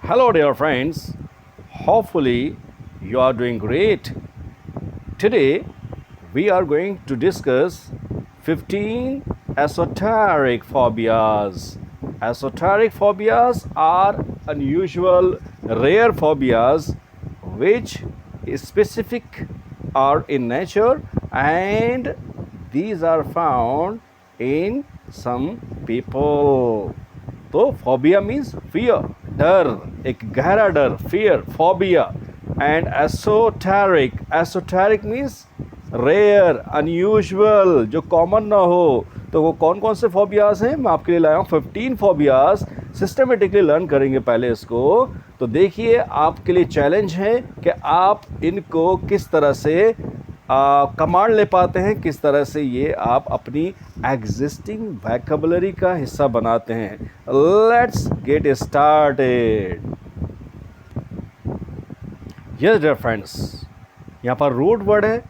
Hello, dear friends. Hopefully, you are doing great. Today, we are going to discuss 15 esoteric phobias. Esoteric phobias are unusual, rare phobias which is specific are in nature, and these are found in some people. तो phobia means fear, डर, एक गहरा डर, fear, phobia. And esoteric, esoteric means rare, unusual, जो common ना हो. तो वो कौन कौन से फोबियाज हैं मैं आपके लिए लाया हूँ. 15 फोबियाज सिस्टमेटिकली लर्न करेंगे पहले इसको. तो देखिए, आपके लिए चैलेंज है कि आप इनको किस तरह से कमांड ले पाते हैं, किस तरह से ये आप अपनी एग्जिस्टिंग वैकेबलरी का हिस्सा बनाते हैं. Let's get started. Yes dear friends, यहाँ पर रूट वर्ड है,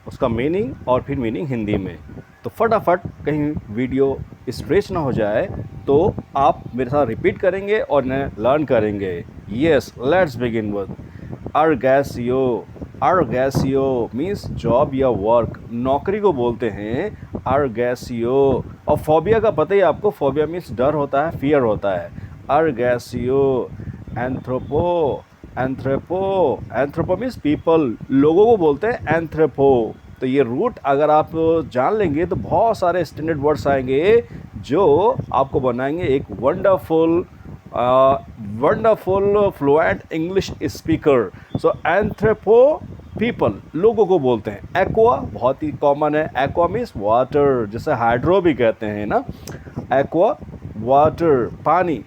उसका मीनिंग और फिर मीनिंग हिंदी में. तो फटाफट कहीं वीडियो स्ट्रेच ना हो जाए तो आप मेरे साथ रिपीट करेंगे और इन्हें लर्न करेंगे. Yes, let's begin with ergasio. Ergasio means job या वर्क, नौकरी को बोलते हैं अर्गैसियो. और फोबिया का पता ही आपको, फोबिया मीन्स डर होता है, फियर होता है. Ergasio. Anthropo, anthropo, anthropo means people, लोगों को बोलते हैं एंथ्रोपो. तो ये रूट अगर आप जान लेंगे तो बहुत सारे स्टैंडर्ड वर्ड्स आएंगे जो आपको बनाएंगे एक वंडरफुल फ्लुएंट इंग्लिश स्पीकर. सो एंथ्रोपो पीपल, लोगों को बोलते हैं. एक्वा बहुत ही कॉमन है, एक्वा मीन्स वाटर, जैसे हाइड्रो भी कहते हैं ना. एक्वा वाटर, पानी.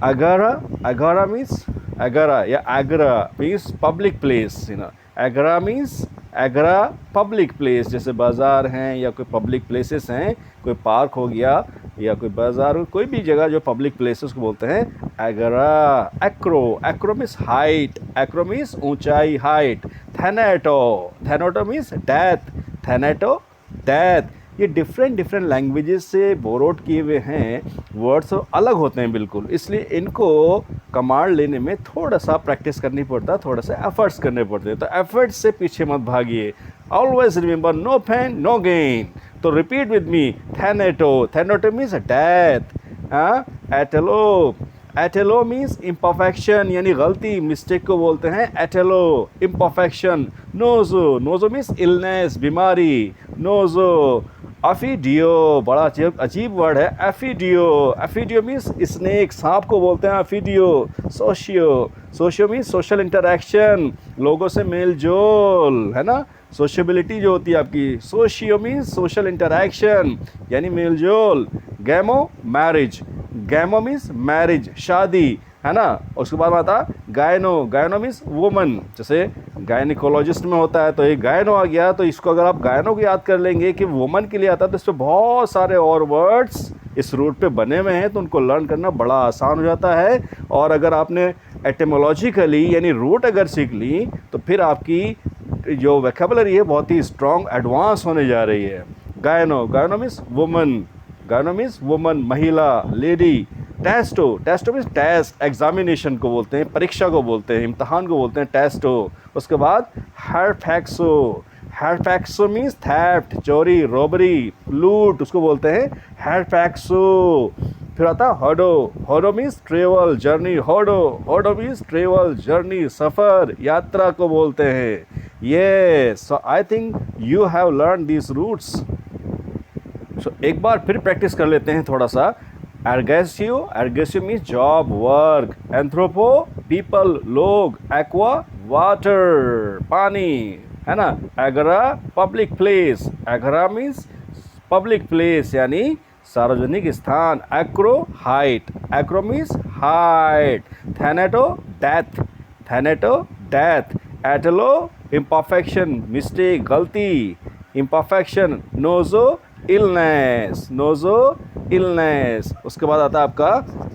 अगारा, अगारा मीन्स अगारा या agora means public place, you know. Agora means agora public place, जैसे बाज़ार हैं या कोई पब्लिक प्लेसेस हैं, कोई पार्क हो गया या कोई बाज़ार, कोई भी जगह जो पब्लिक प्लेसेस को बोलते हैं agora. Acro, acro means height, acro means ऊंचाई, height. Thanato, thanato means death, thanato death. ये डिफरेंट लैंग्वेजेस से बोरोड किए हुए हैं वर्ड्स, अलग होते हैं बिल्कुल, इसलिए इनको कमांड लेने में थोड़ा सा प्रैक्टिस करनी पड़ता है, थोड़ा सा एफर्ट्स करने पड़ते हैं. तो एफर्ट्स से पीछे मत भागिए. Always remember, no pain no gain. तो repeat with me. Thanato, thanato means death. Atelo, atelo means imperfection यानी गलती, मिस्टेक को बोलते हैं atelo, imperfection. Noso, noso means illness, बीमारी. नोजो. एफिडियो, बड़ा अजीब वर्ड है, एफिडियो. एफिडियो मीन्स स्नेक, सांप को बोलते हैं ophidio. Socio, socio means social interaction, लोगों से मेल जोल, है ना. सोशबिलिटी जो होती है आपकी. सोशियो मीन्स सोशल इंटरेक्शन यानी मेल जोल. गैमो, मैरिज. गैमो मीन्स मैरिज, शादी, है ना. उसके बाद आता गायनो, गायनो मीन्स वुमन, जैसे गायनिकोलॉजिस्ट में होता है तो ये गायनो आ गया. तो इसको अगर आप गायनो को याद कर लेंगे कि वुमन के लिए आता है, तो इस पर बहुत सारे और वर्ड्स इस रूट पे बने हुए हैं, तो उनको लर्न करना बड़ा आसान हो जाता है. और अगर आपने एटिमोलॉजिकली यानी रूट अगर सीख ली तो फिर आपकी जो वोकैबुलरी है बहुत ही स्ट्रॉन्ग, एडवांस होने जा रही है. Gyno, gyno means woman, gyno means woman, महिला, lady. Testo, testo means test, examination को बोलते हैं, परीक्षा को बोलते हैं, इम्तहान को बोलते हैं टेस्टो. उसके बाद हेरफैक्सो, हेरफैक्सो मीन्स थेफ्ट, चोरी, रॉबरी, लूट, उसको बोलते हैं हेरफैक्सो. फिर आता hodo, hodo means travel, journey. Hodo, hodo means travel, journey, सफ़र, यात्रा को बोलते हैं. ये so I think you have learn these roots. So एक बार फिर प्रैक्टिस कर लेते हैं थोड़ा सा. Ergasio, ergasio means job, work. Anthropo, people, लोग. एक्वा, वाटर, पानी, है ना. Agora, public place. Agora means public place यानी सार्वजनिक स्थान. Acro, height. Acro means height. Thanato, death. Thanato, death. Atelo, imperfection, mistake, गलती, imperfection. Noso, illness, noso, illness. उसके बाद आता है आपका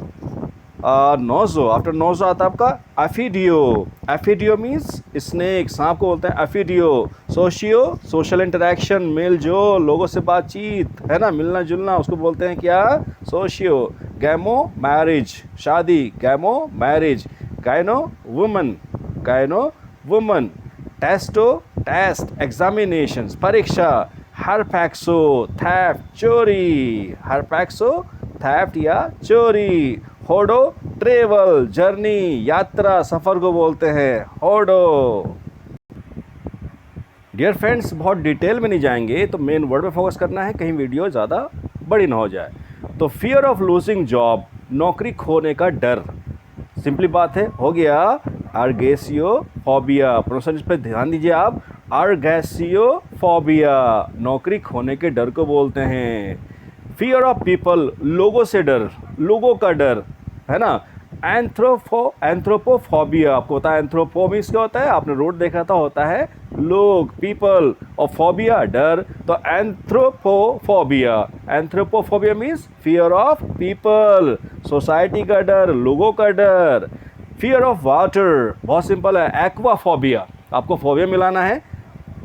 नोजो. आफ्टर नोजो आता है आपका एफिडियो. एफिडियो मीन्स स्नेक, सांप को बोलते हैं ophidio. Socio, social interaction, mail जोल, लोगों से बातचीत, है ना, मिलना जुलना, उसको बोलते हैं क्या, सोशियो. गैमो, मैरिज, शादी. Gamo, marriage. Woman, testo test, examinations परीक्षा, हरपैक्सो थेफ्ट चोरी, हरपैक्सो थेफ्ट या चोरी, होडो ट्रेवल जर्नी यात्रा सफ़र को बोलते हैं होडो। डियर फ्रेंड्स, बहुत डिटेल में नहीं जाएंगे, तो मेन वर्ड पे फोकस करना है, कहीं वीडियो ज़्यादा बड़ी ना हो जाए। तो फियर ऑफ लूजिंग जॉब, नौकरी खोने का डर, सिंपली बात है, हो गया अर्गेसियोफोबिया। प्रोनाउंसिएशन पे ध्यान दीजिए आप, अर्गेसियोफोबिया नौकरी खोने के डर को बोलते हैं। फियर ऑफ पीपल, लोगों से डर, लोगों का डर, है ना। एंथ्रोपोफोबिया, आपको पता है एंथ्रोपो मीन्स क्या होता है, आपने रोड देखा था, होता है लोग, पीपल, और फोबिया डर, तो anthropophobia, anthropophobia means fear of people, society का डर, लोगों का डर। फियर ऑफ वाटर, बहुत सिंपल है, एक्वाफोबिया, आपको फोबिया मिलाना है,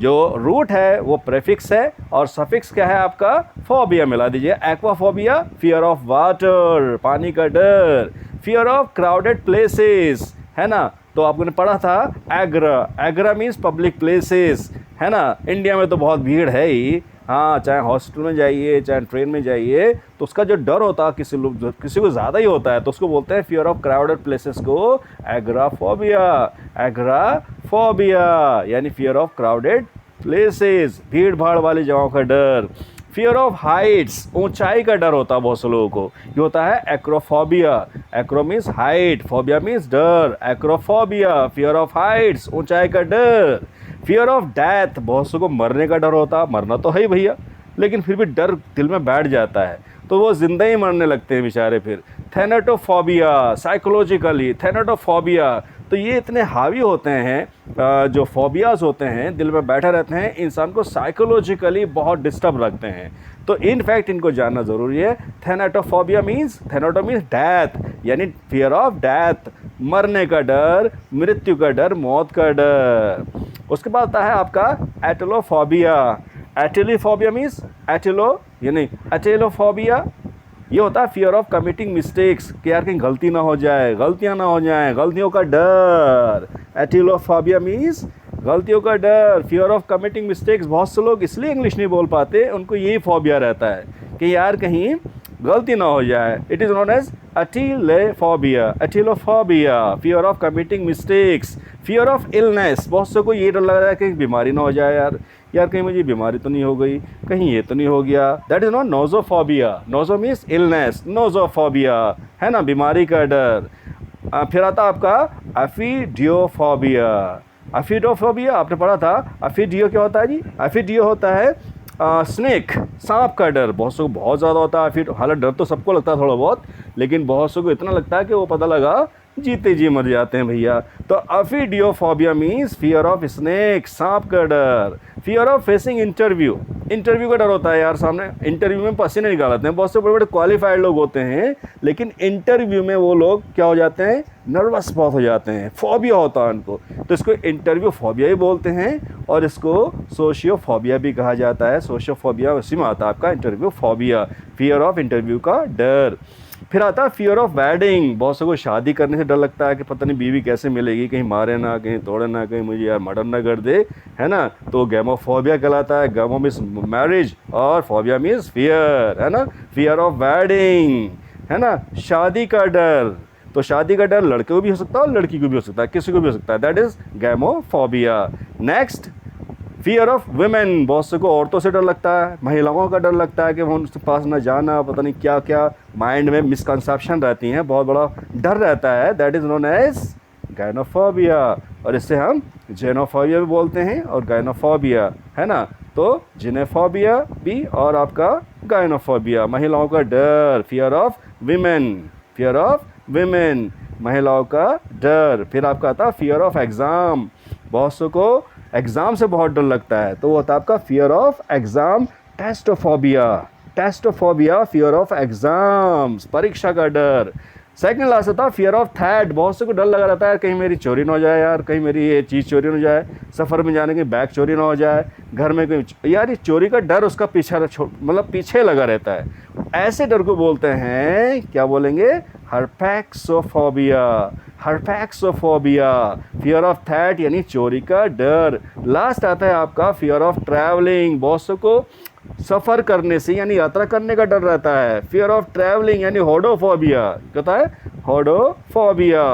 जो रूट है वो प्रेफिक्स है और सफिक्स क्या है आपका, फोबिया मिला दीजिए, एक्वाफोबिया, फियर ऑफ वाटर, पानी का डर। फियर ऑफ क्राउडेड प्लेसेस, है ना, तो आपने पढ़ा था एग्रा, एग्रा मीन्स पब्लिक प्लेसेस, है ना। इंडिया में तो बहुत भीड़ है ही, हाँ, चाहे हॉस्पिटल में जाइए, चाहे ट्रेन में जाइए, तो उसका जो डर होता है किसी को ज़्यादा ही होता है, तो उसको बोलते हैं फियर ऑफ क्राउडेड प्लेसेस को एग्राफोबिया, एग्राफोबिया यानी फियर ऑफ क्राउडेड प्लेसेस, भीड़ भाड़ वाली जगहों का डर। फियर ऑफ हाइट्स, ऊंचाई का डर होता है बहुत से लोगों को, ये होता है acrophobia, Acro means height, phobia means डर, एक्रोफोबिया, फियर ऑफ हाइट्स, ऊंचाई का डर। फियर ऑफ डेथ, बहुत से को मरने का डर होता है, मरना तो है ही भैया, लेकिन फिर भी डर दिल में बैठ जाता है, तो वो जिंदा ही मरने लगते हैं बेचारे फिर। थैनेटोफोबिया, साइकोलॉजिकली थैनेटोफोबिया, तो ये इतने हावी होते हैं, जो फोबियाज होते हैं दिल में बैठे रहते हैं, इंसान को साइकोलॉजिकली बहुत डिस्टर्ब रखते हैं, तो इन फैक्ट इनको जानना ज़रूरी है। थैनेटोफोबिया मीन्स, थैनेटो मीन्स डेथ, यानी फियर ऑफ डेथ, मरने का डर, मृत्यु का डर, मौत का डर। उसके बाद आता है आपका एटेलोफोबिया, एटेलोफोबिया मीन्स एटेलो यानी एटेलोफोबिया, ये होता है फियर ऑफ कमिटिंग मिस्टेक्स, कि यार कहीं गलती ना हो जाए, गलतियां ना हो जाएं, गलतियों का डर। एटेलोफोबिया मीन्स गलतियों का डर, फियर ऑफ कमिटिंग मिस्टेक्स। बहुत से लोग इसलिए इंग्लिश नहीं बोल पाते, उनको यही फोबिया रहता है कि यार कहीं गलती ना हो जाए। It is known as atelophobia, atelophobia, fear of committing mistakes. Fear of illness, बहुत से को ये डर लग रहा है कि बीमारी ना हो जाए, यार कहीं मुझे बीमारी तो नहीं हो गई, कहीं ये तो नहीं हो गया, that is not nosophobia, noso means illness, nosophobia, है ना, बीमारी का डर। फिर आता आपका एफिडियोफोबिया, एफिडियोफोबिया आपने पढ़ा था, एफिडियो क्या होता है जी, एफिडियो होता है स्नेक, सांप का डर, बहुत से को बहुत ज़्यादा होता है फिर, हालांकि डर तो सबको लगता है थोड़ा बहुत, लेकिन बहुत से को इतना लगता है कि वो पता लगा जीते जी मर जाते हैं भैया। तो एफिडियोफोबिया मीन्स फियर ऑफ स्नेक, सांप का डर। Fear of facing interview, interview का डर होता है यार, सामने इंटरव्यू में पसीने निकालते हैं, बहुत से बड़े बड़े क्वालिफाइड लोग होते हैं, लेकिन इंटरव्यू में वो लोग क्या हो जाते हैं, नर्वस बहुत हो जाते हैं, फोबिया होता है उनको, तो इसको इंटरव्यू फोबिया ही बोलते हैं, और इसको सोशियोफोबिया भी कहा जाता है। सोशियोफोबिया उसी में आता है आपका interview phobia, fear of interview का डर। फिर आता है फियर ऑफ वेडिंग, बहुत से को शादी करने से डर लगता है कि पता नहीं बीवी कैसे मिलेगी, कहीं मारे ना, कहीं तोड़े ना, कहीं मुझे यार मर्डर ना कर दे, है ना, तो गैमोफोबिया कहलाता है। गैमो मीन्स मैरिज और फोबिया मीन्स फियर, है ना, फियर ऑफ वेडिंग, है ना, शादी का डर, तो शादी का डर लड़के को भी हो सकता है और लड़की को भी हो सकता है, किसी को भी हो सकता है, that is gamophobia. Next fear of women, बहुत से को औरतों से डर लगता है, महिलाओं का डर लगता है कि वो उनके पास ना जाना, पता नहीं क्या क्या माइंड में मिसकंसेप्शन रहती हैं, बहुत बड़ा डर रहता है, दैट इज़ नोन एज गायनोफोबिया, और इससे हम जेनोफोबिया भी बोलते हैं और गायनोफोबिया, है ना, तो जिनेफोबिया भी और आपका गायनोफोबिया, महिलाओं का डर, fear of women, fear of women, महिलाओं का डर। फिर आपका आता है फियर ऑफ एग्ज़ाम, बहुत से को एग्ज़ाम से बहुत डर लगता है, तो वो होता है आपका fear of exam, testophobia, testophobia, fear of exams, परीक्षा का डर। सेकंड लास्ट था फियर ऑफ थ्रेट, बहुत से को डर लगा रहता है कहीं मेरी चोरी ना हो जाए यार, कहीं मेरी ये चीज़ चोरी ना हो जाए, सफ़र में जाने की बैग चोरी ना हो जाए, घर में कोई यार ये चोरी का डर उसका पीछे मतलब पीछे लगा रहता है। ऐसे डर को बोलते हैं, क्या बोलेंगे, हर्पैक्सोफोबिया। हर्पैक्सोफोबिया, फियर ऑफ थ्रेट यानी चोरी का डर। लास्ट आता है आपका फियर ऑफ ट्रैवलिंग, बहुत से को सफ़र करने से यानी यात्रा करने का डर रहता है। फियर ऑफ ट्रैवलिंग यानी होडोफोबिया, कहता है hodophobia,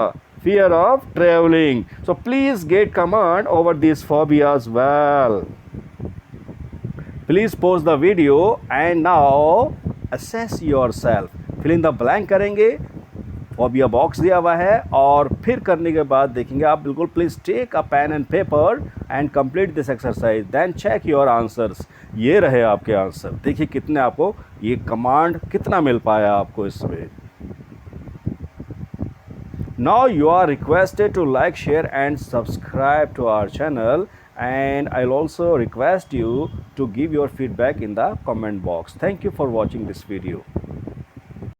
fear of travelling. So please get command over this phobias well. Please pause the video and now assess yourself. Fill in the blank करेंगे, फोबिया बॉक्स दिया हुआ है, और फिर करने के बाद देखेंगे आप बिल्कुल। Please take a pen and paper and complete this exercise, then check your answers. ये रहे आपके आंसर, देखिए कितने आपको ये कमांड कितना मिल पाया आपको इसमें। Now you are requested to like, share and subscribe to our channel, and I'll also request you to give your feedback in the comment box. Thank you for watching this video.